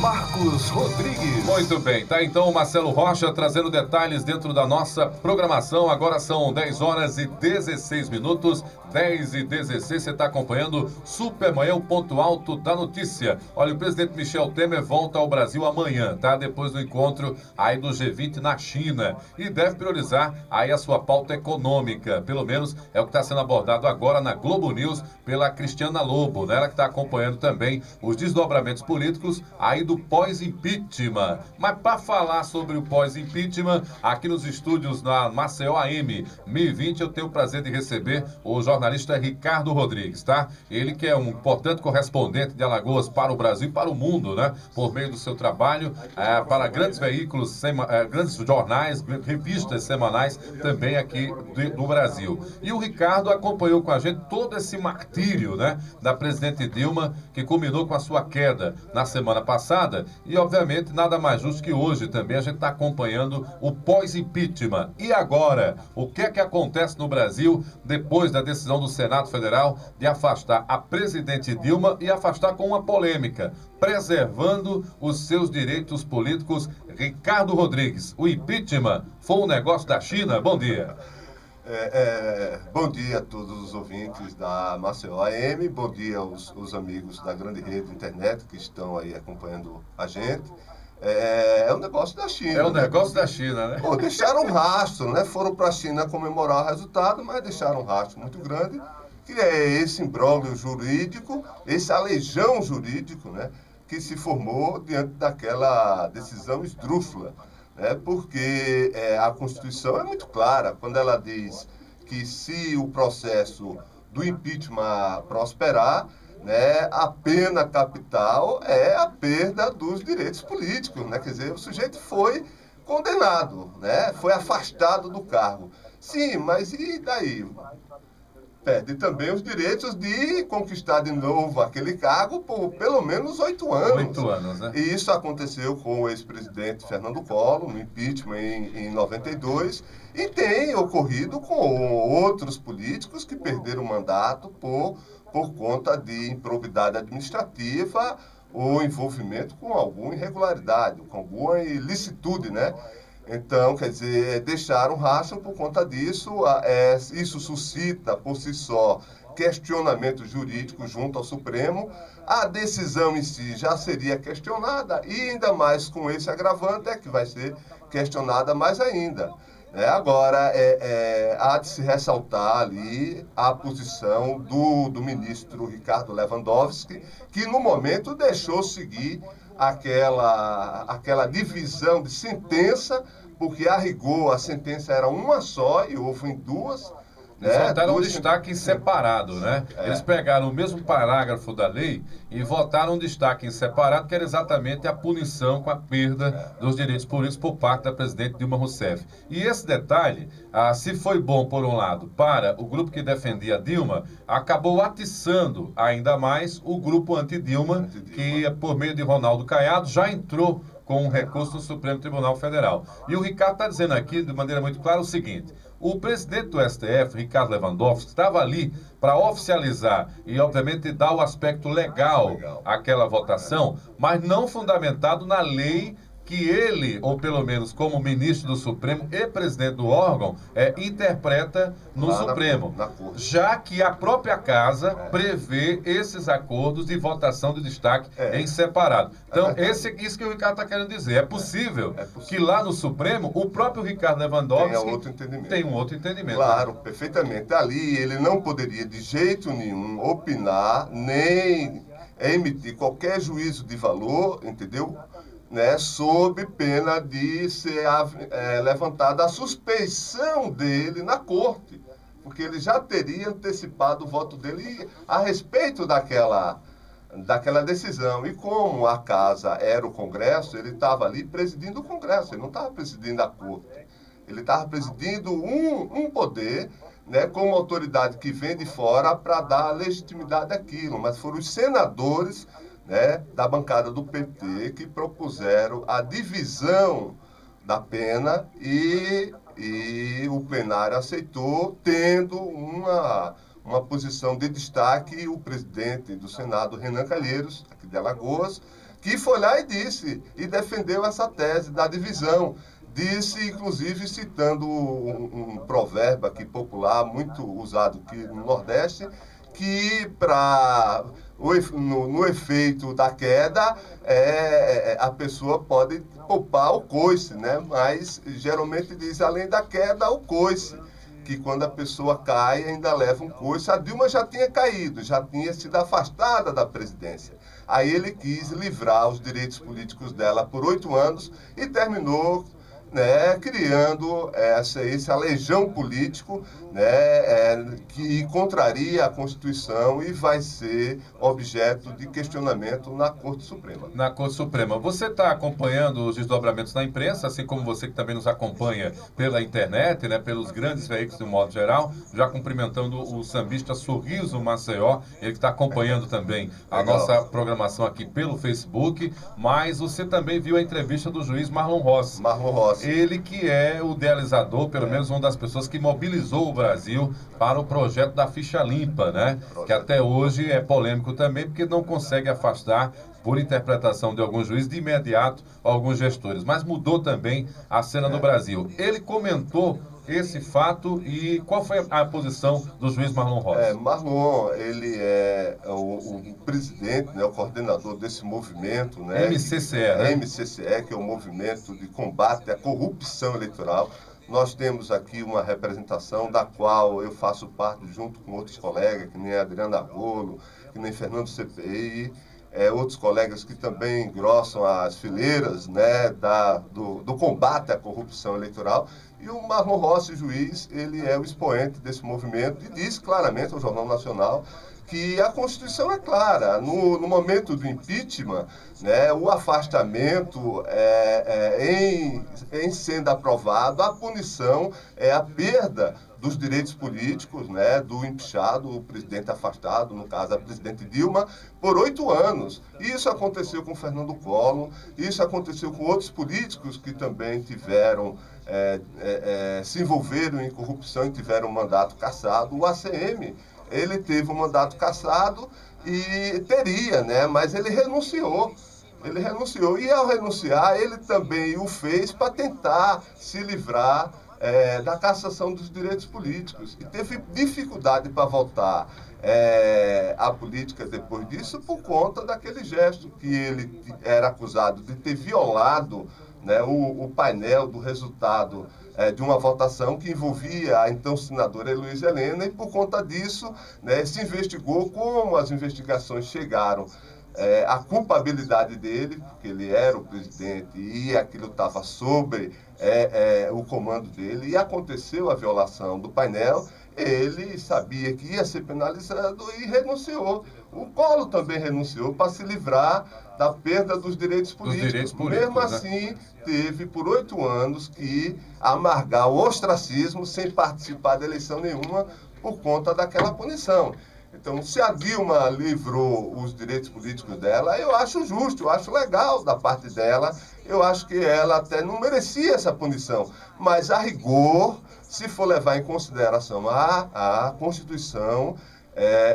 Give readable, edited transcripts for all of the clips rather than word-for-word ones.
Marcos Rodrigues. Muito bem, tá então o Marcelo Rocha trazendo detalhes dentro da nossa programação. Agora são 10 horas e 16 minutos, 10 e 16, você está acompanhando Supermanhã, o ponto alto da notícia. Olha, o presidente Michel Temer volta ao Brasil amanhã, tá? Depois do encontro aí do G20 na China. E deve priorizar aí a sua pauta econômica. Pelo menos é o que está sendo abordado agora na Globo News pela Cristiana Lobo, né? Ela que está acompanhando também os desdobramentos políticos aí do pós-impeachment. Mas para falar sobre o pós-impeachment, aqui nos estúdios na Maceió AM 1020, eu tenho o prazer de receber o jornalista Ricardo Rodrigues, tá? Ele que é um importante correspondente de Alagoas para o Brasil e para o mundo, né? Por meio do seu trabalho para grandes veículos, grandes jornais, revistas semanais também aqui do Brasil. E o Ricardo acompanhou com a gente todo esse martírio, né? Da presidente Dilma, que culminou com a sua queda na semana passada. E, obviamente, nada mais justo que hoje também a gente está acompanhando o pós-impeachment. E agora, o que é que acontece no Brasil depois da decisão do Senado Federal de afastar a presidente Dilma e afastar com uma polêmica, preservando os seus direitos políticos? Ricardo Rodrigues, o impeachment foi um negócio da China? Bom dia. Bom dia a todos os ouvintes da Maceió AM, bom dia aos amigos da grande rede internet que estão aí acompanhando a gente. É um negócio da China. É um negócio da China, né? Pô, deixaram um rastro, né? Foram para a China comemorar o resultado, mas deixaram um rastro muito grande, que é esse imbróglio jurídico, esse aleijão jurídico, né? Que se formou diante daquela decisão esdrúxula. Porque a Constituição é muito clara quando ela diz que se o processo do impeachment prosperar, né, a pena capital é a perda dos direitos políticos, né? Quer dizer, o sujeito foi condenado, né? Foi afastado do cargo. Sim, mas e daí? Perde também os direitos de conquistar de novo aquele cargo por pelo menos 8 anos. 8 anos, né? E isso aconteceu com o ex-presidente Fernando Collor, no impeachment em 92, e tem ocorrido com outros políticos que perderam o mandato por conta de improbidade administrativa ou envolvimento com alguma irregularidade, com alguma ilicitude, né? Então, quer dizer, deixaram rastro por conta disso. Isso suscita, por si só, questionamento jurídico junto ao Supremo. A decisão em si já seria questionada e ainda mais com esse agravante é que vai ser questionada mais ainda. Agora, há de se ressaltar ali a posição do ministro Ricardo Lewandowski, que no momento deixou seguir aquela divisão de sentença, porque a rigor a sentença era uma só e houve em duas. Eles votaram um destaque separado, né? Eles pegaram o mesmo parágrafo da lei e votaram um destaque em separado, que era exatamente a punição com a perda dos direitos políticos por parte da presidente Dilma Rousseff. E esse detalhe, se foi bom, por um lado, para o grupo que defendia Dilma, acabou atiçando ainda mais o grupo anti-Dilma, que, por meio de Ronaldo Caiado, já entrou com um recurso no Supremo Tribunal Federal. E o Ricardo está dizendo aqui, de maneira muito clara, o seguinte: o presidente do STF, Ricardo Lewandowski, estava ali para oficializar e, obviamente, dar o aspecto legal àquela votação, mas não fundamentado na lei que ele, ou pelo menos como ministro do Supremo e presidente do órgão, interpreta no Supremo. Já que a própria casa prevê esses acordos de votação de destaque em separado. Então, isso que o Ricardo está querendo dizer. É possível que lá no Supremo, o próprio Ricardo Lewandowski tenha um outro entendimento. Claro, perfeitamente. Ali ele não poderia de jeito nenhum opinar, nem emitir qualquer juízo de valor, entendeu? Sob pena de ser levantada a suspeição dele na corte, porque ele já teria antecipado o voto dele a respeito daquela decisão. E como a casa era o Congresso, ele estava ali presidindo o Congresso, ele não estava presidindo a corte. Ele estava presidindo um poder, como autoridade que vem de fora para dar legitimidade àquilo, mas foram os senadores da bancada do PT que propuseram a divisão da pena e o plenário aceitou, tendo uma posição de destaque o presidente do Senado, Renan Calheiros, aqui de Alagoas, que foi lá e disse, e defendeu essa tese da divisão. Disse, inclusive, citando um provérbio aqui popular, muito usado aqui no Nordeste, que no efeito da queda, a pessoa pode poupar o coice, né? Mas geralmente diz, além da queda, o coice, que quando a pessoa cai ainda leva um coice. A Dilma já tinha caído, já tinha sido afastada da presidência. Aí ele quis livrar os direitos políticos dela por 8 anos e terminou, né, criando esse aleijão político, né, que contraria a Constituição e vai ser objeto de questionamento na Corte Suprema. Na Corte Suprema. Você está acompanhando os desdobramentos na imprensa, assim como você que também nos acompanha pela internet, né, pelos grandes veículos do modo geral, já cumprimentando o sambista Sorriso Maceió, ele que está acompanhando também a nossa programação aqui pelo Facebook, mas você também viu a entrevista do juiz Marlon Rossi. Marlon Rossi. Ele que é o idealizador, pelo menos uma das pessoas que mobilizou o Brasil para o projeto da ficha limpa, né? Que até hoje é polêmico também, porque não consegue afastar, por interpretação de alguns juízes, de imediato alguns gestores. Mas mudou também a cena no Brasil. Ele comentou esse fato e qual foi a posição do juiz Marlon Rossi? Marlon, ele é o presidente, né, o coordenador desse movimento, né? MCCE, né? MCCE, que é o movimento de combate à corrupção eleitoral. Nós temos aqui uma representação da qual eu faço parte junto com outros colegas, que nem Adriana Argolo, que nem Fernando CPI, outros colegas que também engrossam as fileiras, né, do combate à corrupção eleitoral. E o Marlon Rossi, juiz, ele é o expoente desse movimento e diz claramente ao Jornal Nacional que a Constituição é clara. No momento do impeachment, né, o afastamento em sendo aprovado, a punição é a perda dos direitos políticos, né, do empichado, o presidente afastado, no caso a presidente Dilma, por 8 anos. Isso aconteceu com Fernando Collor, isso aconteceu com outros políticos que também tiveram, se envolveram em corrupção e tiveram um mandato cassado. O ACM, ele teve um mandato cassado e teria, né, mas ele renunciou. Ele renunciou e, ao renunciar, ele também o fez para tentar se livrar da cassação dos direitos políticos. E teve dificuldade para voltar à política depois disso por conta daquele gesto que ele era acusado de ter violado, né, o painel do resultado de uma votação que envolvia a então senadora Heloísa Helena, e por conta disso, né, se investigou como as investigações chegaram a culpabilidade dele, porque ele era o presidente e aquilo estava sobre o comando dele, e aconteceu a violação do painel. Ele sabia que ia ser penalizado e renunciou. O Collor também renunciou para se livrar da perda dos direitos políticos. Mesmo assim, teve por 8 anos que amargar o ostracismo sem participar de eleição nenhuma por conta daquela punição. Então, se a Dilma livrou os direitos políticos dela, eu acho justo, eu acho legal da parte dela. Eu acho que ela até não merecia essa punição. Mas, a rigor, se for levar em consideração a Constituição,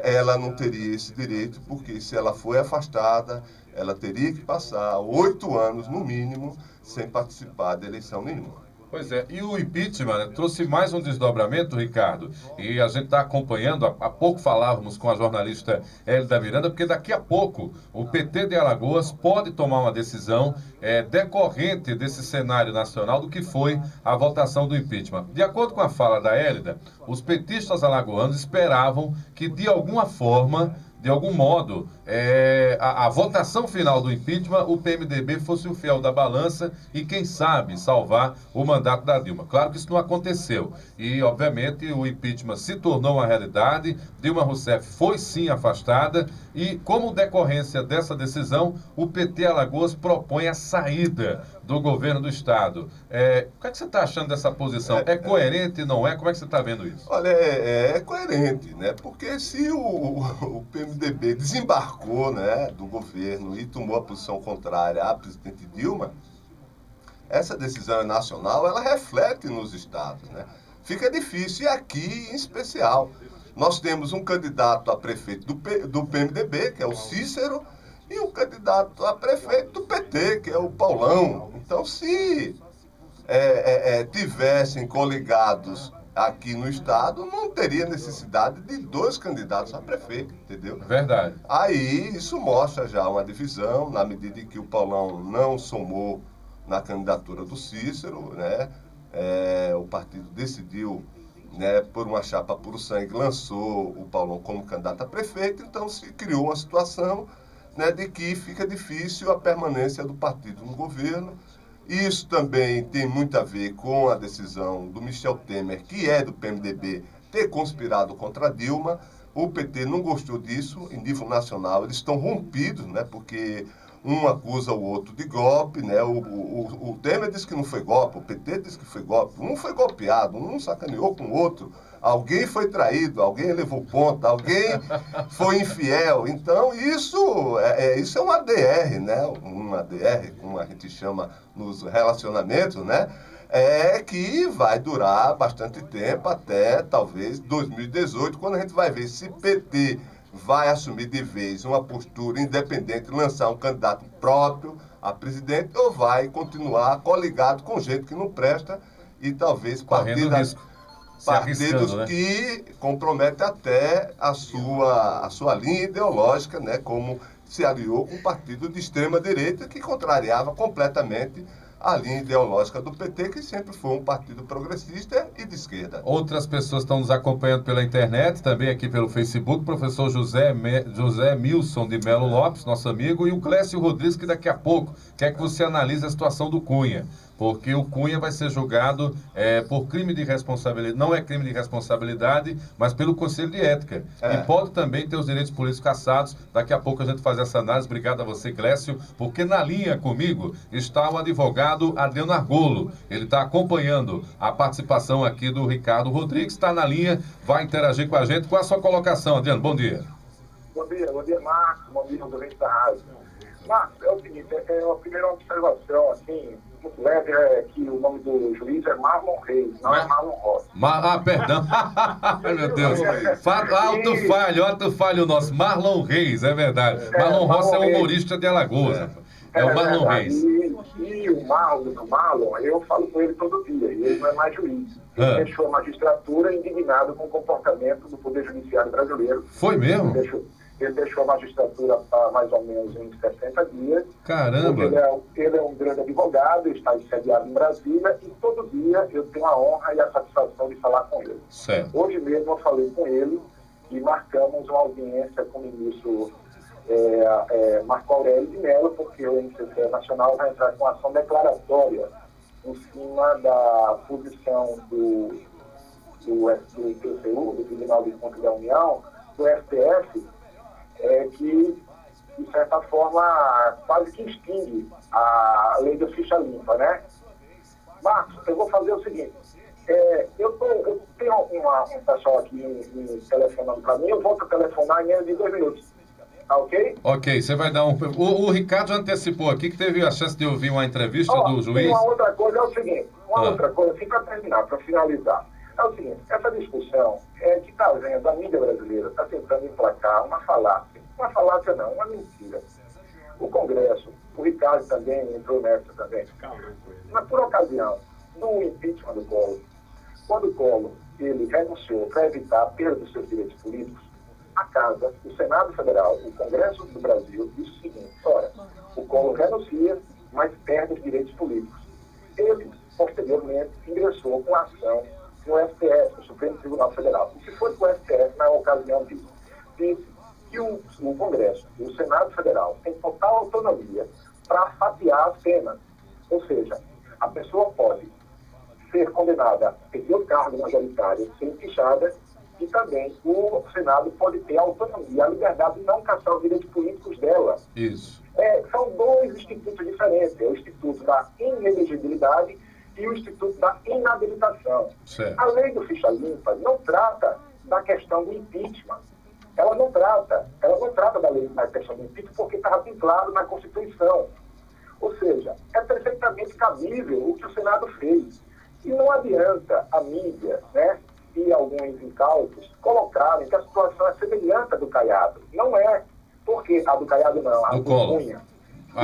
ela não teria esse direito, porque se ela foi afastada, ela teria que passar 8 anos, no mínimo, sem participar de eleição nenhuma. Pois é, e o impeachment, né, trouxe mais um desdobramento, Ricardo, e a gente está acompanhando, há pouco falávamos com a jornalista Hélida Miranda, porque daqui a pouco o PT de Alagoas pode tomar uma decisão decorrente desse cenário nacional do que foi a votação do impeachment. De acordo com a fala da Hélida, os petistas alagoanos esperavam que, de alguma forma, de algum modo, a votação final do impeachment, o PMDB fosse o fiel da balança e, quem sabe, salvar o mandato da Dilma. Claro que isso não aconteceu. E, obviamente, o impeachment se tornou uma realidade. Dilma Rousseff foi, sim, afastada. E, como decorrência dessa decisão, o PT Alagoas propõe a saída do governo do Estado. O que é que você está achando dessa posição? É coerente, não é? Como é que você está vendo isso? Olha, é coerente, né? Porque se o PMDB desembarcou, né, do governo e tomou a posição contrária à presidente Dilma, essa decisão nacional, ela reflete nos estados, né? Fica difícil, e aqui em especial, Nós temos um candidato a prefeito do PMDB, que é o Cícero, e um candidato a prefeito do PT, que é o Paulão. Então, se tivessem coligados aqui no estado, não teria necessidade de 2 candidatos a prefeito, entendeu? Verdade. Aí isso mostra já uma divisão, na medida em que o Paulão não somou na candidatura do Cícero, né? O partido decidiu, né, por uma chapa puro sangue, lançou o Paulão como candidato a prefeito, então se criou uma situação, né, de que fica difícil a permanência do partido no governo. Isso também tem muito a ver com a decisão do Michel Temer, que é do PMDB, ter conspirado contra Dilma. O PT não gostou disso em nível nacional, eles estão rompidos, né, porque um acusa o outro de golpe, né? O Temer disse que não foi golpe, o PT disse que foi golpe. Um foi golpeado, um sacaneou com o outro. Alguém foi traído, alguém levou ponta, alguém foi infiel. Então, isso é uma DR, né? Uma DR, como a gente chama nos relacionamentos, né? Que vai durar bastante tempo, até talvez 2018, quando a gente vai ver se PT vai assumir de vez uma postura independente, lançar um candidato próprio a presidente, ou vai continuar coligado com gente que não presta e talvez partidos né, que comprometem até a sua linha ideológica, né, como se aliou com um partido de extrema-direita que contrariava completamente a linha ideológica do PT, que sempre foi um partido progressista e de esquerda. Outras pessoas estão nos acompanhando pela internet, também aqui pelo Facebook, o professor José Milson de Melo Lopes, nosso amigo, e o Clécio Rodrigues, que daqui a pouco quer que você analise a situação do Cunha, porque o Cunha vai ser julgado por crime de responsabilidade, não é crime de responsabilidade, mas pelo Conselho de Ética. E pode também ter os direitos políticos cassados. Daqui a pouco a gente faz essa análise. Obrigado a você, Clécio, porque na linha comigo está o advogado Adriano Argolo. Ele está acompanhando a participação aqui do Ricardo Rodrigues, está na linha, vai interagir com a gente. Qual a sua colocação, Adriano? Bom dia. Bom dia, Marcos. Bom dia, ouvinte da rádio. Marcos, é o seguinte, a primeira observação, assim, muito leve, é que o nome do juiz é Marlon Reis, não é Marlon Rossi. Perdão. Ai, meu Deus. Alto falho nosso. Marlon Reis, é verdade. Marlon Rossi é um humorista de Alagoas. É o Marlon Reis. E o Marlon, eu falo com ele todo dia, e ele não é mais juiz. Ele deixou a magistratura indignado com o comportamento do Poder Judiciário brasileiro. Foi mesmo? Ele deixou a magistratura há mais ou menos em 60 dias. Caramba! Ele é um grande advogado, está sediado em Brasília, e todo dia eu tenho a honra e a satisfação de falar com ele. Certo. Hoje mesmo eu falei com ele e marcamos uma audiência com o ministro Marco Aurélio de Mello, porque o MCC Nacional vai entrar com ação declaratória em cima da posição do TCU, do Tribunal de Contas da União, do STF, que, de certa forma, quase que extingue a lei da ficha limpa, né? Marcos, eu vou fazer o seguinte, eu tenho um pessoal aqui me telefonando para mim, eu volto a telefonar em menos de 2 minutos, tá ok? Ok, você vai dar o Ricardo já antecipou aqui que teve a chance de ouvir uma entrevista do juiz. Uma outra coisa é o seguinte, outra coisa, assim, para terminar, para finalizar. É o seguinte, essa discussão que está vendo, a mídia brasileira está tentando emplacar uma falácia não, uma mentira. O Congresso, o Ricardo também entrou nessa também, mas por ocasião do impeachment do Collor, quando o Collor ele renunciou para evitar a perda dos seus direitos políticos, a Casa, o Senado Federal, o Congresso do Brasil disse o seguinte, olha, o Collor renuncia, mas perde os direitos políticos. Ele, posteriormente, ingressou com a ação no STF, no Supremo Tribunal Federal. E se foi com o STF, na ocasião disso, disse que o Congresso e o Senado Federal têm total autonomia para fatiar as penas. Ou seja, a pessoa pode ser condenada a perder o cargo majoritário, ser empichada, e também o Senado pode ter a autonomia, a liberdade de não caçar os direitos políticos dela. Isso. São 2 institutos diferentes. É o Instituto da Inelegibilidade e o Instituto da Inabilitação. Certo. A lei do ficha limpa não trata da questão do impeachment. Ela não trata da lei da questão do impeachment porque estava bem claro na Constituição. Ou seja, é perfeitamente cabível o que o Senado fez. E não adianta a mídia, né, e alguns incautos colocarem que a situação é semelhante à do Caiado. Não é, porque a do Caiado não, a do Cunha.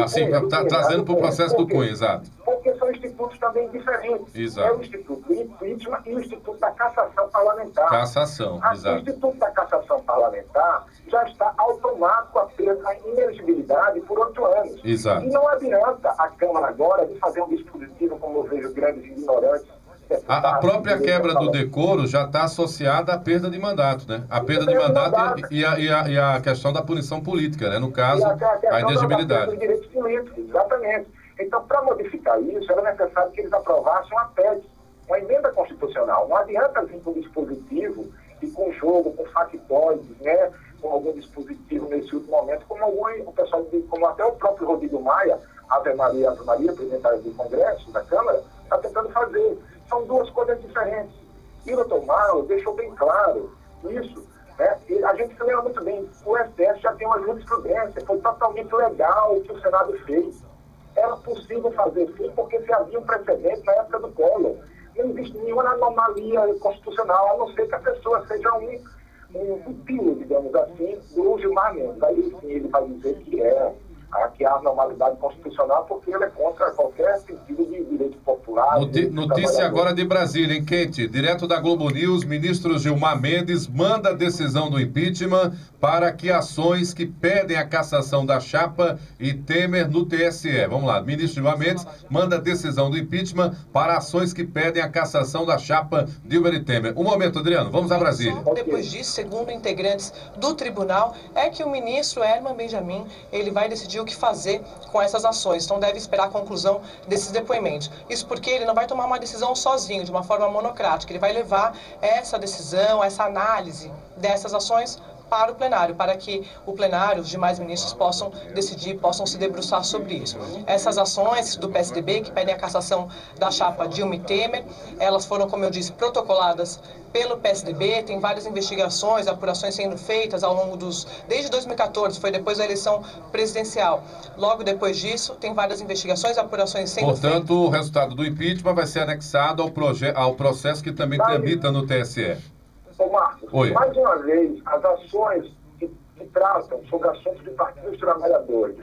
Sim, está trazendo para o processo do Cunha, exato. Porque são institutos também diferentes. Exato. É o Instituto do Impeachment e o Instituto da Cassação Parlamentar. Cassação, exato. O Instituto da Cassação Parlamentar já está automático a ter a inelegibilidade por 8 anos. Exato. E não adianta a Câmara agora de fazer um dispositivo, como eu vejo grandes ignorantes. A própria quebra do decoro já está associada à perda de mandato, né? A perda de mandato e a questão da punição política, né? No caso, a inelegibilidade. Dos direitos políticos, exatamente. Então, para modificar isso, era necessário que eles aprovassem uma PEC, uma emenda constitucional. Não adianta vir com um dispositivo e com jogo, com factóides, né? Com algum dispositivo nesse último momento, como até o próprio Rodrigo Maia, Ave Maria, presidente do Congresso, da Câmara, está tentando fazer. São duas coisas diferentes. E o doutor Mauro deixou bem claro isso. Né? E a gente se lembra muito bem, o STF já tem uma jurisprudência, foi totalmente legal o que o Senado fez. Era possível fazer sim, porque se havia um precedente na época do Collor. Não existe nenhuma anomalia constitucional, a não ser que a pessoa seja um pupilo, digamos assim, do Gilmar Mendes. Aí sim ele vai dizer que há anormalidade constitucional, porque ele é contra qualquer sentido de direito popular. Notícia agora de Brasília, hein, quente? Direto da Globo News, ministro Gilmar Mendes manda a decisão do impeachment para que ações que pedem a cassação da chapa e Temer no TSE. Vamos lá, ministro Gilmar Mendes manda a decisão do impeachment para ações que pedem a cassação da chapa Dilma e Temer. Um momento, Adriano, vamos a Brasília. Depois disso, segundo integrantes do tribunal, é que o ministro Herman Benjamin, ele vai decidir o que fazer com essas ações. Então deve esperar a conclusão desses depoimentos. Isso porque ele não vai tomar uma decisão sozinho, de uma forma monocrática. Ele vai levar essa decisão, essa análise dessas ações para o plenário, para que o plenário, os demais ministros possam decidir, possam se debruçar sobre isso. Essas ações do PSDB, que pedem a cassação da chapa Dilma e Temer, elas foram, como eu disse, protocoladas pelo PSDB, tem várias investigações, apurações sendo feitas ao longo desde 2014, foi depois da eleição presidencial. Logo depois disso, tem várias investigações, apurações sendo feitas. Portanto, o resultado do impeachment vai ser anexado ao processo que também tramita no TSE. Ô Marcos, mais uma vez, as ações que tratam sobre assuntos de partidos dos trabalhadores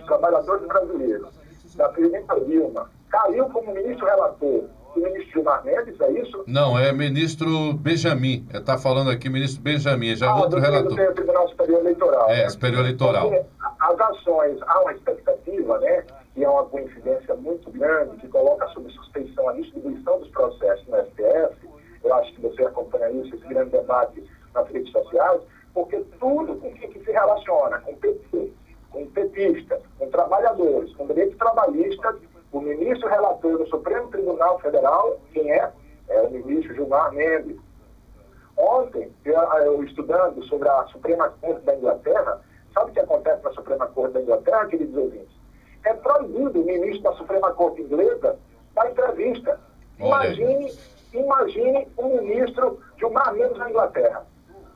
brasileiros, da presidenta Dilma, caiu como ministro relator o ministro Gilmar Mendes, é isso? Não, é ministro Benjamin. Está falando aqui ministro Benjamin, já é outro relator. Do Tribunal Superior Eleitoral. Superior Eleitoral. Porque as ações, há uma expectativa, né, que é uma coincidência muito grande, que coloca sob suspeição a distribuição dos processos no STF. Eu acho que você acompanha isso, esse grande debate nas redes sociais, porque tudo com que se relaciona com PT, com petistas, com trabalhadores, com direitos trabalhistas, o ministro relator do Supremo Tribunal Federal, quem é? É o ministro Gilmar Mendes. Ontem, eu estudando sobre a Suprema Corte da Inglaterra, sabe o que acontece na Suprema Corte da Inglaterra, queridos ouvintes? É proibido o ministro da Suprema Corte inglesa dar entrevista. Imagine o ministro Gilmar Mendes na Inglaterra.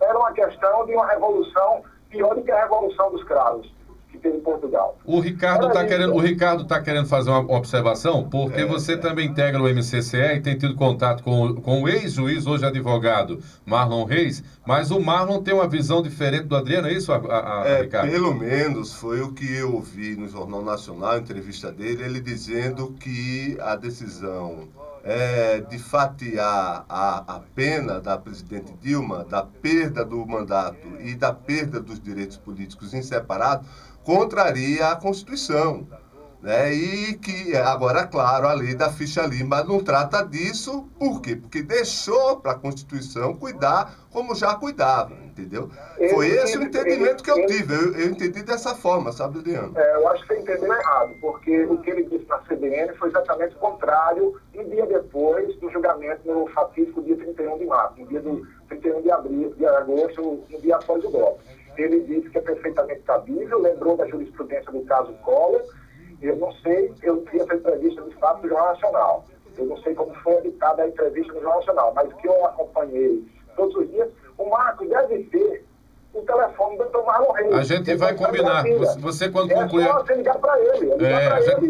Era uma questão de uma revolução pior do que a Revolução dos Cravos que teve em Portugal. O Ricardo está querendo fazer uma observação, porque você também integra o MCCE e tem tido contato com o ex-juiz, hoje advogado, Marlon Reis, mas o Marlon tem uma visão diferente do Adriano, é isso, Ricardo? Pelo menos foi o que eu vi no Jornal Nacional, a entrevista dele, ele dizendo que a decisão de fatiar a pena da presidente Dilma, da perda do mandato e da perda dos direitos políticos em separado, contraria a Constituição. Né? E que, agora, claro, a lei da ficha limpa não trata disso. Por quê? Porque deixou para a Constituição cuidar como já cuidava, entendeu? Foi esse o entendimento que eu tive. Eu entendi dessa forma, sabe, Adriano? Eu acho que você entendeu errado, porque o que ele disse na CBN foi exatamente o contrário um dia depois do julgamento no fatídico dia 31 de março, no dia do 31 de agosto, no dia após o golpe. Ele disse que é perfeitamente cabível, lembrou da jurisprudência do caso Collor. Eu não sei, eu vi essa entrevista de fato do Jornal Nacional. Eu não sei como foi editada a entrevista no Jornal Nacional, mas o que eu acompanhei todos os dias, o Marcos deve ter o telefone do Dr. Marlon Reis. A gente vai combinar. Você quando concluir... É só você ligar para ele.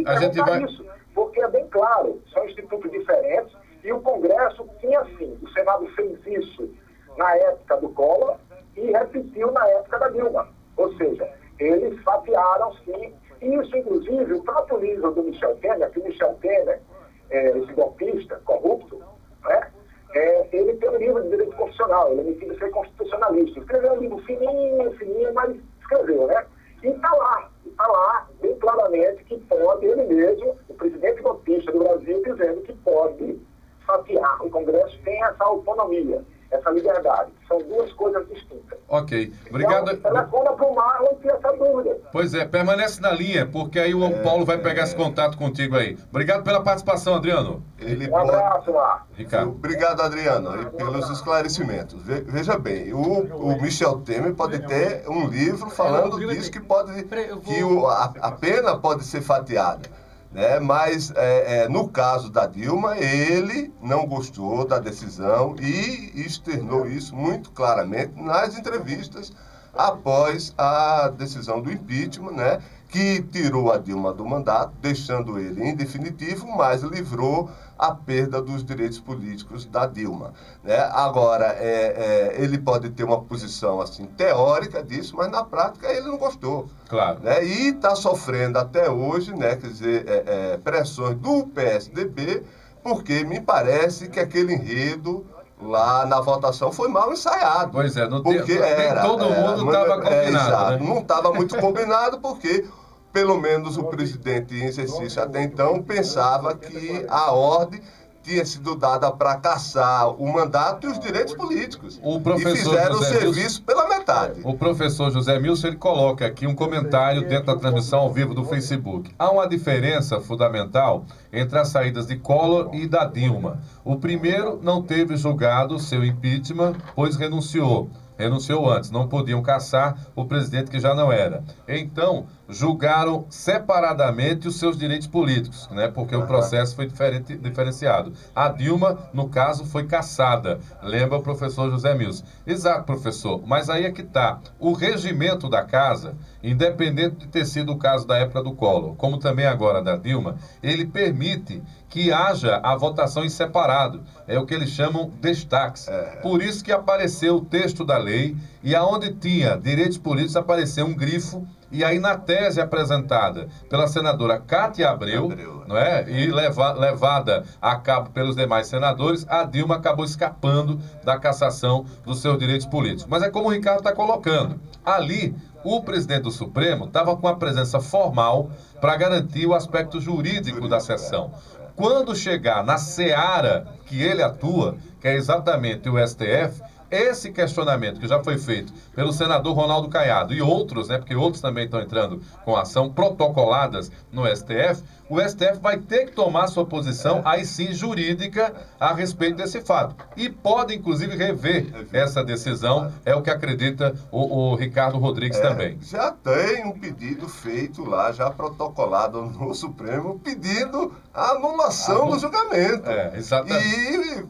A gente vai... isso, porque é bem claro, são institutos diferentes e o Congresso tinha assim, o Senado fez isso na época do Collor e repetiu na época da Dilma. Ou seja, eles fatiaram, sim. Isso, inclusive, o próprio livro do Michel Temer, que o Michel Temer, esse golpista, corrupto, né? Ele tem um livro de direito constitucional, ele é metido a ser constitucionalista. Escreveu um livro fininho, mas escreveu, né? E está lá, bem claramente, que pode, ele mesmo, o presidente golpista do Brasil, dizendo que pode fatiar. O Congresso tem essa autonomia, essa liberdade. São duas coisas distintas. Ok. Obrigado. Então, telefona para o Marlon e essa dúvida. Pois é, permanece na linha, porque aí o Paulo vai pegar esse contato contigo aí. Obrigado pela participação, Adriano. Um abraço, Marlon. Ricardo. Obrigado, Adriano, e pelos esclarecimentos. Veja bem, o Michel Temer pode ter um livro falando disso, que a pena pode ser fatiada. Né? Mas, no caso da Dilma, ele não gostou da decisão e externou isso muito claramente nas entrevistas após a decisão do impeachment, né? Que tirou a Dilma do mandato, deixando ele em definitivo, mas livrou a perda dos direitos políticos da Dilma. Né? Agora, ele pode ter uma posição assim, teórica disso, mas na prática ele não gostou. Claro. Né? E está sofrendo até hoje, né? Quer dizer, pressões do PSDB, porque me parece que aquele enredo lá na votação foi mal ensaiado. Pois é, porque todo mundo estava combinado. Né? Não estava muito combinado, porque pelo menos o presidente em exercício até então pensava que a ordem tinha sido dada para caçar o mandato e os direitos políticos. E fizeram o serviço pela metade. O professor José Milson, ele coloca aqui um comentário dentro da transmissão ao vivo do Facebook. Há uma diferença fundamental entre as saídas de Collor e da Dilma. O primeiro não teve julgado seu impeachment, pois renunciou antes, não podiam caçar o presidente que já não era. Então, julgaram separadamente os seus direitos políticos, né? Porque o processo foi diferenciado. A Dilma, no caso, foi caçada. Lembra o professor José Milson. Exato, professor. Mas aí é que está. O regimento da casa, independente de ter sido o caso da época do Collor, como também agora da Dilma, ele permite que haja a votação em separado. É o que eles chamam destaques. Por isso que apareceu o texto da lei e aonde tinha direitos políticos apareceu um grifo. E aí, na tese apresentada pela senadora Cátia Abreu, não é? E levada a cabo pelos demais senadores, a Dilma acabou escapando da cassação dos seus direitos políticos. Mas é como o Ricardo está colocando. Ali, o presidente do Supremo estava com a presença formal para garantir o aspecto jurídico da sessão. Quando chegar na seara que ele atua, que é exatamente o STF, esse questionamento que já foi feito pelo senador Ronaldo Caiado e outros, né, porque outros também estão entrando com ação protocoladas no STF, o STF vai ter que tomar sua posição, aí sim, jurídica, a respeito desse fato. E pode, inclusive, rever essa decisão, é o que acredita o Ricardo Rodrigues também. Já tem um pedido feito lá, já protocolado no Supremo, pedindo a anulação do julgamento. Exatamente.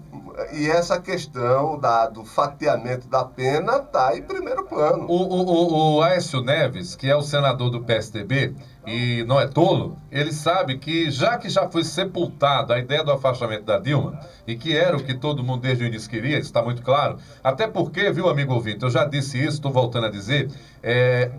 E essa questão do fatiamento da pena está em primeiro plano. O Aécio Neves, que é o senador do PSDB, e não é tolo, ele sabe que já foi sepultada a ideia do afastamento da Dilma, e que era o que todo mundo desde o início queria, isso está muito claro, até porque, viu, amigo ouvinte, eu já disse isso, estou voltando a dizer,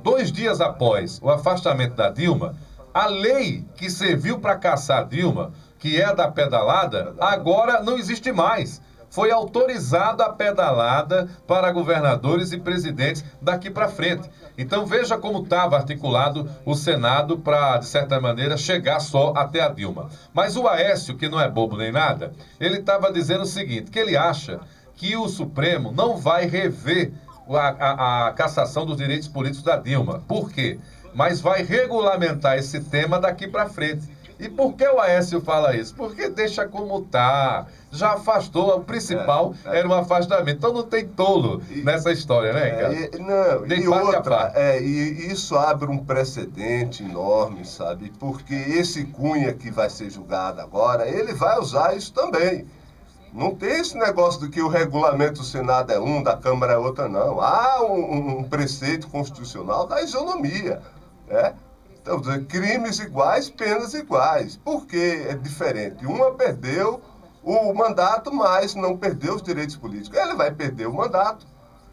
2 dias após o afastamento da Dilma, a lei que serviu para caçar a Dilma, que é a da pedalada, agora não existe mais. Foi autorizada a pedalada para governadores e presidentes daqui para frente. Então veja como estava articulado o Senado para, de certa maneira, chegar só até a Dilma. Mas o Aécio, que não é bobo nem nada, ele estava dizendo o seguinte, que ele acha que o Supremo não vai rever a cassação dos direitos políticos da Dilma. Por quê? Mas vai regulamentar esse tema daqui para frente. E por que o Aécio fala isso? Porque deixa como está. Já afastou, o principal era o afastamento. Então não tem tolo nessa história, né, cara? E outra, e isso abre um precedente enorme, sabe? Porque esse Cunha que vai ser julgado agora, ele vai usar isso também. Não tem esse negócio de que o regulamento do Senado é um, da Câmara é outra, não. Há um preceito constitucional da isonomia, né? Então, crimes iguais, penas iguais. Por que é diferente? Uma perdeu o mandato, mas não perdeu os direitos políticos. Ele vai perder o mandato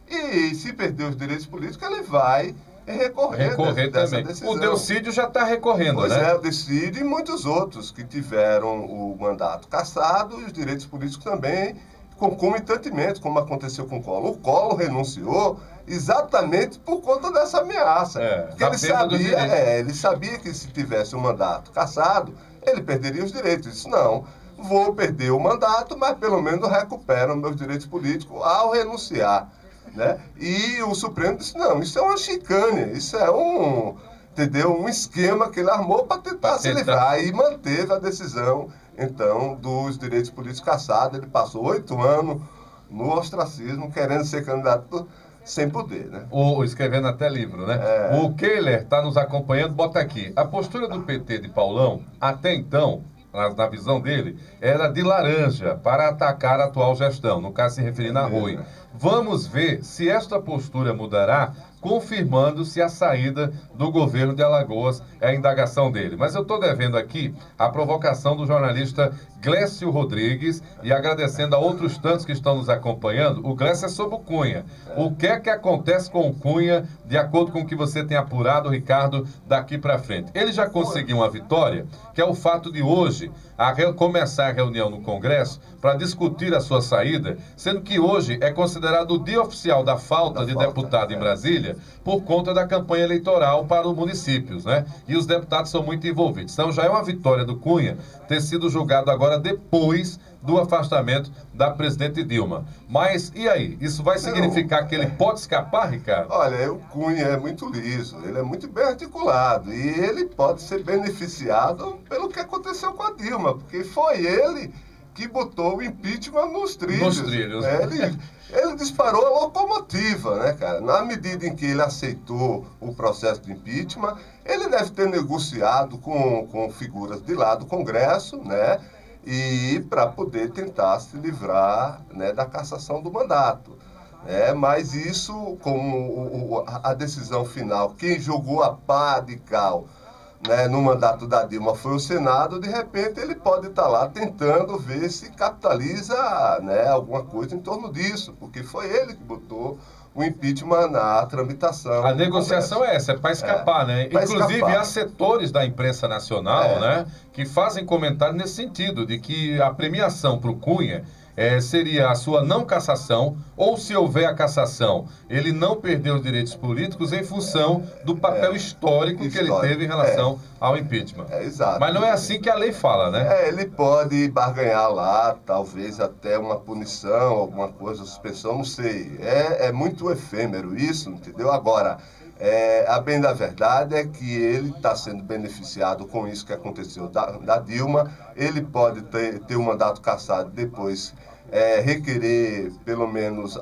e, se perder os direitos políticos, ele vai recorrer dessa também. decisão. O Delcídio já está recorrendo, pois né? Pois é, o Delcídio e muitos outros que tiveram o mandato cassado e os direitos políticos também, concomitantemente, como aconteceu com o Collor. O Collor renunciou exatamente por conta dessa ameaça. Porque ele sabia que se tivesse um mandato cassado, ele perderia os direitos. Ele disse, não, vou perder o mandato, mas pelo menos recupero meus direitos políticos ao renunciar. Né? E o Supremo disse, não, isso é uma chicane, isso é um esquema que ele armou para tentar se livrar, e manteve a decisão, então, dos direitos políticos cassados. Ele passou 8 anos no ostracismo, querendo ser candidato sem poder, né? Escrevendo até livro, né? O Keiler está nos acompanhando, bota aqui. A postura do PT de Paulão, até então, na visão dele, era de laranja para atacar a atual gestão, no caso se referindo a Rui. Vamos ver se esta postura mudará, confirmando-se a saída do governo de Alagoas, é a indagação dele. Mas eu estou devendo aqui a provocação do jornalista Glécio Rodrigues e agradecendo a outros tantos que estão nos acompanhando. O Glécio é sobre o Cunha. O que é que acontece com o Cunha, de acordo com o que você tem apurado, Ricardo, daqui para frente? Ele já conseguiu uma vitória, que é o fato de hoje começar a reunião no Congresso para discutir a sua saída, sendo que hoje é considerado o dia oficial da falta de deputado em Brasília, por conta da campanha eleitoral para os municípios, né? E os deputados são muito envolvidos. Então já é uma vitória do Cunha ter sido julgado agora depois do afastamento da presidente Dilma. Mas, e aí? Isso vai significar que ele pode escapar, Ricardo? Olha, o Cunha é muito liso, ele é muito bem articulado, e ele pode ser beneficiado pelo que aconteceu com a Dilma, porque foi ele que botou o impeachment nos trilhos. Ele disparou a locomotiva, né, cara? Na medida em que ele aceitou o processo de impeachment, ele deve ter negociado com figuras de lá do Congresso, né? E para poder tentar se livrar, né, da cassação do mandato. Mas isso, como a decisão final, quem jogou a pá de cal, né, no mandato da Dilma foi o Senado, de repente ele pode estar lá tentando ver se capitaliza, né, alguma coisa em torno disso, porque foi ele que botou o impeachment na tramitação. A negociação é essa, é para escapar, né? Inclusive, há setores da imprensa nacional, né, que fazem comentário nesse sentido, de que a premiação para o Cunha seria a sua não cassação, ou se houver a cassação, ele não perdeu os direitos políticos em função do papel histórico que ele teve em relação ao impeachment. Exato. Mas não é assim que a lei fala, né? Ele pode barganhar lá, talvez até uma punição, alguma coisa, suspensão, não sei. É muito efêmero isso, entendeu? Agora, a bem da verdade é que ele está sendo beneficiado com isso que aconteceu da Dilma. Ele pode ter um mandato cassado depois, requerer pelo menos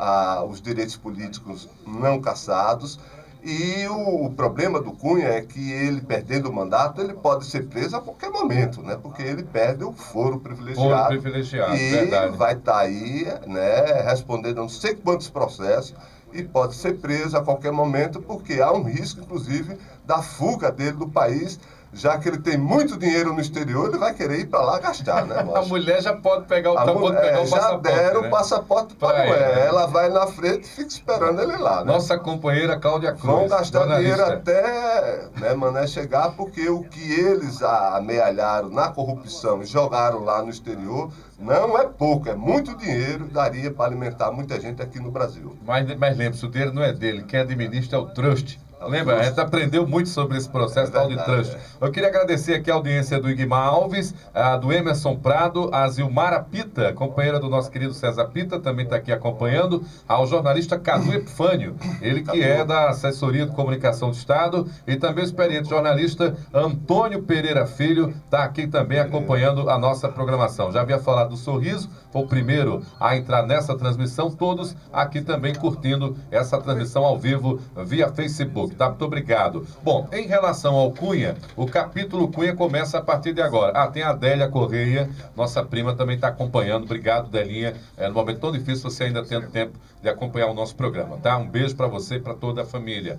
os direitos políticos não cassados. E o problema do Cunha é que ele, perdendo o mandato, ele pode ser preso a qualquer momento, né? Porque ele perde o foro privilegiado. E verdade. Vai estar aí, né, respondendo a não sei quantos processos, e pode ser preso a qualquer momento, porque há um risco, inclusive, da fuga dele do país, já que ele tem muito dinheiro no exterior, ele vai querer ir para lá gastar, né? A mulher já pode pegar o passaporte. Já deram, né, o passaporte para a mulher. Ela vai na frente e fica esperando ele lá, né? Nossa companheira Cláudia Cruz. Vão gastar dinheiro até, né, Mané chegar, porque o que eles amealharam na corrupção e jogaram lá no exterior não é pouco, é muito dinheiro, daria para alimentar muita gente aqui no Brasil. Mas lembre-se, o dinheiro não é dele, quem administra é o trust. Lembra? A gente aprendeu muito sobre esse processo tal de trust. Eu queria agradecer aqui a audiência do Igmar Alves, do Emerson Prado, a Zilmara Pita, companheira do nosso querido César Pita, também está aqui acompanhando, ao jornalista Cadu Epifânio, ele que é da Assessoria de Comunicação do Estado, e também o experiente jornalista Antônio Pereira Filho, está aqui também acompanhando a nossa programação. Já havia falado do Sorriso, foi o primeiro a entrar nessa transmissão, todos aqui também curtindo essa transmissão ao vivo via Facebook. Tá, muito obrigado. Bom, em relação ao Cunha, o capítulo Cunha começa a partir de agora. Tem a Adélia Correia, nossa prima, também está acompanhando. Obrigado, Delinha. No momento tão difícil, você ainda tendo tempo de acompanhar o nosso programa, tá? Um beijo para você e para toda a família.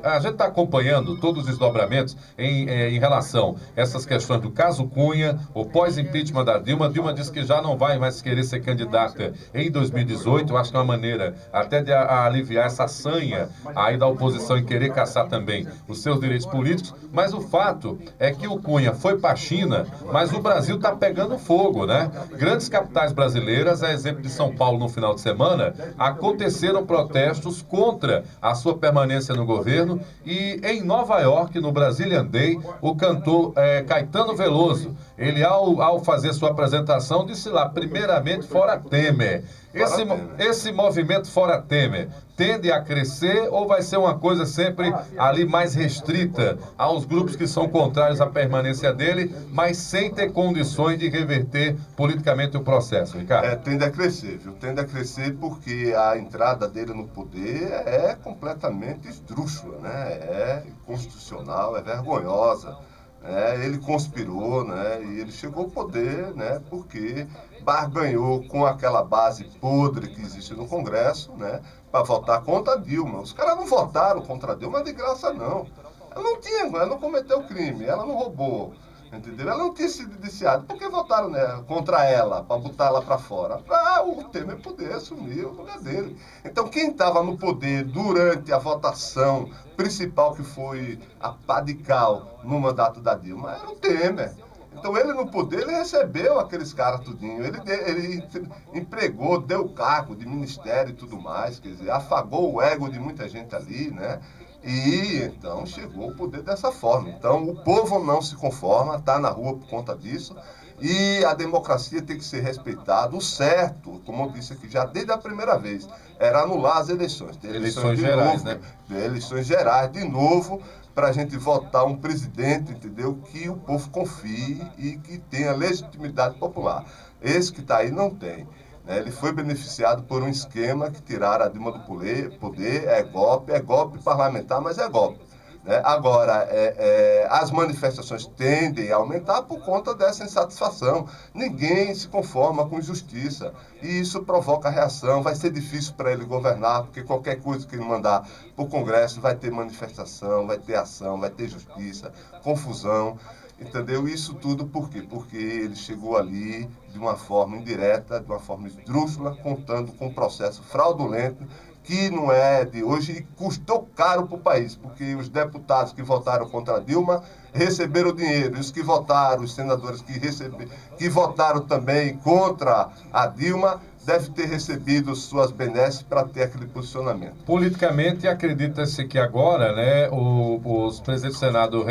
A gente está acompanhando todos os desdobramentos em relação a essas questões do caso Cunha, o pós-impeachment da Dilma. Dilma disse que já não vai mais querer ser candidata em 2018. Eu acho que é uma maneira até de aliviar essa sanha aí da oposição em querer caçar também os seus direitos políticos. Mas o fato é que o Cunha foi para a China, mas o Brasil está pegando fogo, né? Grandes capitais brasileiras, a exemplo de São Paulo no final de semana, aconteceram protestos contra a sua permanência no governo. E em Nova York, no Brazilian Day, o cantor Caetano Veloso, ele ao fazer sua apresentação disse lá, primeiramente, fora Temer. Esse movimento fora Temer tende a crescer ou vai ser uma coisa sempre ali mais restrita aos grupos que são contrários à permanência dele, mas sem ter condições de reverter politicamente o processo, Ricardo? Tende a crescer, viu? Tende a crescer porque a entrada dele no poder é completamente esdrúxula, né? É inconstitucional, é vergonhosa. Ele conspirou, né? E ele chegou ao poder, né? Porque barganhou com aquela base podre que existe no Congresso, né? Para votar contra a Dilma. Os caras não votaram contra a Dilma de graça, não. Ela não cometeu crime, ela não roubou, entendeu? Ela não tinha sido indiciada. Por que votaram contra ela, para botar ela para fora? Para o Temer poder assumir o lugar dele. Então, quem estava no poder durante a votação principal, que foi a padical no mandato da Dilma, era o Temer. Então, ele no poder, ele recebeu aqueles caras tudinho, ele empregou, deu cargo de ministério e tudo mais, quer dizer, afagou o ego de muita gente ali, né? E então chegou ao poder dessa forma. Então o povo não se conforma, está na rua por conta disso, e a democracia tem que ser respeitada. O certo, como eu disse aqui já desde a primeira vez, era anular as eleições. Eleições gerais, né? Eleições gerais, de novo, para a gente votar um presidente, entendeu? Que o povo confie e que tenha legitimidade popular. Esse que está aí não tem. Ele foi beneficiado por um esquema que tiraram a Dilma do poder, é golpe parlamentar, mas é golpe. Agora, as manifestações tendem a aumentar por conta dessa insatisfação. Ninguém se conforma com injustiça e isso provoca reação. Vai ser difícil para ele governar, porque qualquer coisa que ele mandar para o Congresso vai ter manifestação, vai ter ação, vai ter justiça, confusão. Entendeu? Isso tudo por quê? Porque ele chegou ali de uma forma indireta, de uma forma esdrúxula, contando com um processo fraudulento que não é de hoje e custou caro para o país, porque os deputados que votaram contra a Dilma receberam dinheiro, e os que votaram, os senadores que votaram também contra a Dilma, deve ter recebido suas benesses para ter aquele posicionamento. Politicamente, acredita-se que agora, né, os presidentes do Senado,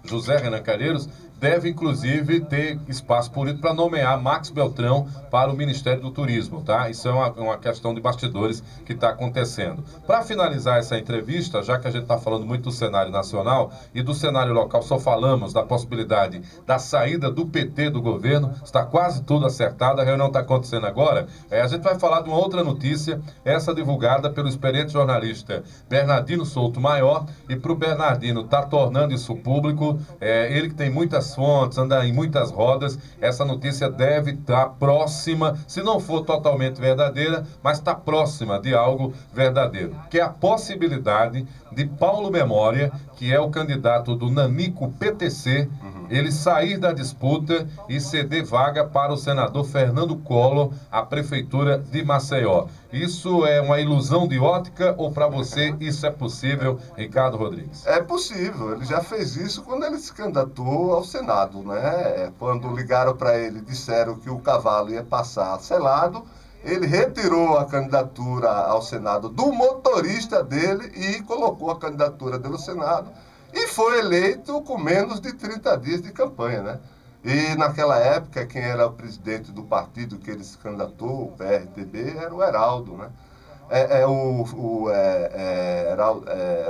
José Renan Calheiros, deve, inclusive, ter espaço político para nomear Max Beltrão para o Ministério do Turismo, tá? Isso é uma questão de bastidores que está acontecendo. Para finalizar essa entrevista, já que a gente está falando muito do cenário nacional e do cenário local, só falamos da possibilidade da saída do PT do governo, está quase tudo acertado, a reunião está acontecendo agora. A gente vai falar de uma outra notícia, essa divulgada pelo experiente jornalista Bernardino Souto Maior, e para o Bernardino está tornando isso público, ele que tem muitas fontes, anda em muitas rodas, essa notícia deve estar próxima, se não for totalmente verdadeira, mas está próxima de algo verdadeiro, que é a possibilidade de Paulo Memória, que é o candidato do Nanico PTC, ele sair da disputa e ceder vaga para o senador Fernando Collor, à prefeitura de Maceió. Isso é uma ilusão de ótica ou para você isso é possível, Ricardo Rodrigues? É possível, ele já fez isso quando ele se candidatou ao Senado, né? Quando ligaram para ele, disseram que o cavalo ia passar selado, ele retirou a candidatura ao Senado do motorista dele e colocou a candidatura dele ao Senado e foi eleito com menos de 30 dias de campanha, né? E naquela época, quem era o presidente do partido que ele se candidatou, o PRTB, era o Heraldo, né?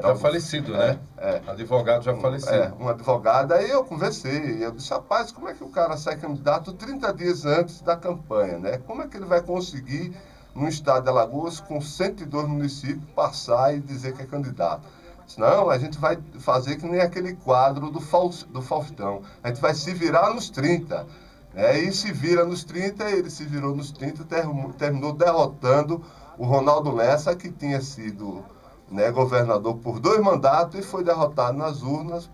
Já falecido, né? Advogado já falecido. Um advogado. Aí eu conversei, eu disse, rapaz, como é que o cara sai candidato 30 dias antes da campanha, né? Como é que ele vai conseguir no estado de Alagoas, com 102 municípios, passar e dizer que é candidato. Não, a gente vai fazer que nem aquele quadro do Faustão. A gente vai se virar nos 30. E se vira nos 30, ele se virou nos 30, terminou derrotando o Ronaldo Lessa, que tinha sido governador por 2 mandatos e foi derrotado nas urnas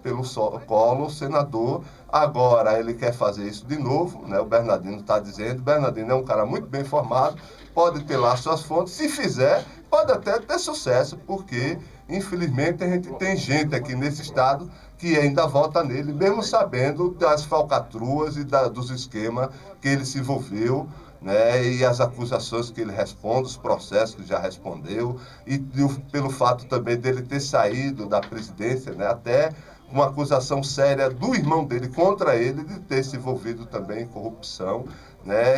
pelo Collor, senador. Agora ele quer fazer isso de novo, o Bernardino está dizendo. O Bernardino é um cara muito bem formado, pode ter lá suas fontes. Se fizer, pode até ter sucesso, porque, infelizmente, a gente tem gente aqui nesse estado que ainda vota nele, mesmo sabendo das falcatruas e dos esquemas que ele se envolveu, e as acusações que ele responde, os processos que já respondeu, e pelo fato também dele ter saído da presidência, até uma acusação séria do irmão dele contra ele de ter se envolvido também em corrupção,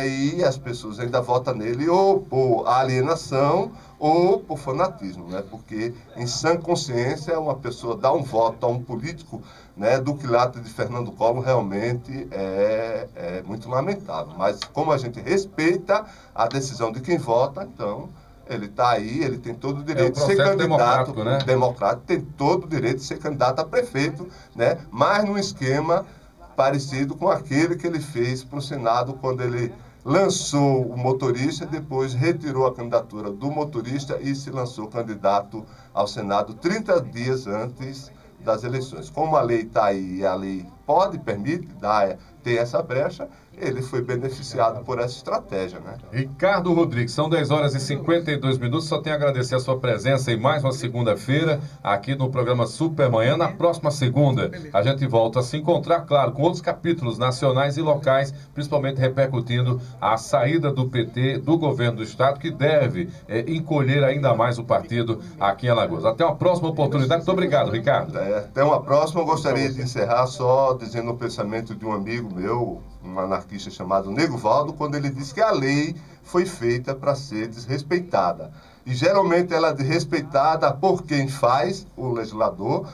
e as pessoas ainda votam nele ou por alienação ou por fanatismo, porque em sã consciência uma pessoa dá um voto a um político do quilate de Fernando Collor realmente é muito lamentável. Mas como a gente respeita a decisão de quem vota, então ele está aí, ele tem todo o direito de ser candidato, democrático, tem todo o direito de ser candidato a prefeito, mas num esquema parecido com aquele que ele fez para o Senado quando ele lançou o motorista, depois retirou a candidatura do motorista e se lançou candidato ao Senado 30 dias antes das eleições. Como a lei está aí e a lei permite ter essa brecha, ele foi beneficiado por essa estratégia, Ricardo Rodrigues, são 10 horas e 52 minutos, só tenho a agradecer a sua presença em mais uma segunda-feira aqui no programa Supermanhã. Na próxima segunda a gente volta a se encontrar, claro, com outros capítulos nacionais e locais, principalmente repercutindo a saída do PT do governo do estado, que deve encolher ainda mais o partido aqui em Alagoas. Até uma próxima oportunidade. Muito obrigado, Ricardo. Até uma próxima. Eu gostaria de encerrar só dizendo o pensamento de um amigo meu, um anarquista chamado Nego Valdo, quando ele disse que a lei foi feita para ser desrespeitada. E geralmente ela é desrespeitada por quem faz, o legislador,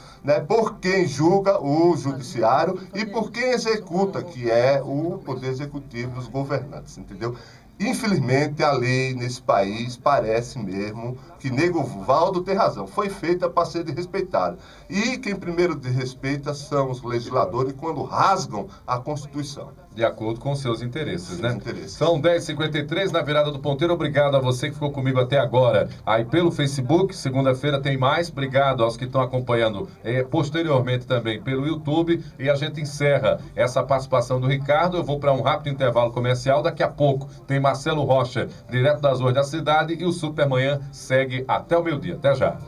por quem julga, o judiciário, e por quem executa, que é o poder executivo dos governantes, entendeu? Infelizmente, a lei nesse país parece mesmo que Nego Valdo tem razão. Foi feita para ser desrespeitada. E quem primeiro desrespeita são os legisladores quando rasgam a Constituição. De acordo com seus interesses, São 10h53 na virada do ponteiro. Obrigado a você que ficou comigo até agora. Aí pelo Facebook, segunda-feira tem mais. Obrigado aos que estão acompanhando posteriormente também pelo YouTube. E a gente encerra essa participação do Ricardo. Eu vou para um rápido intervalo comercial. Daqui a pouco tem Marcelo Rocha, direto das ruas da cidade. E o Supermanhã segue até o meio-dia. Até já.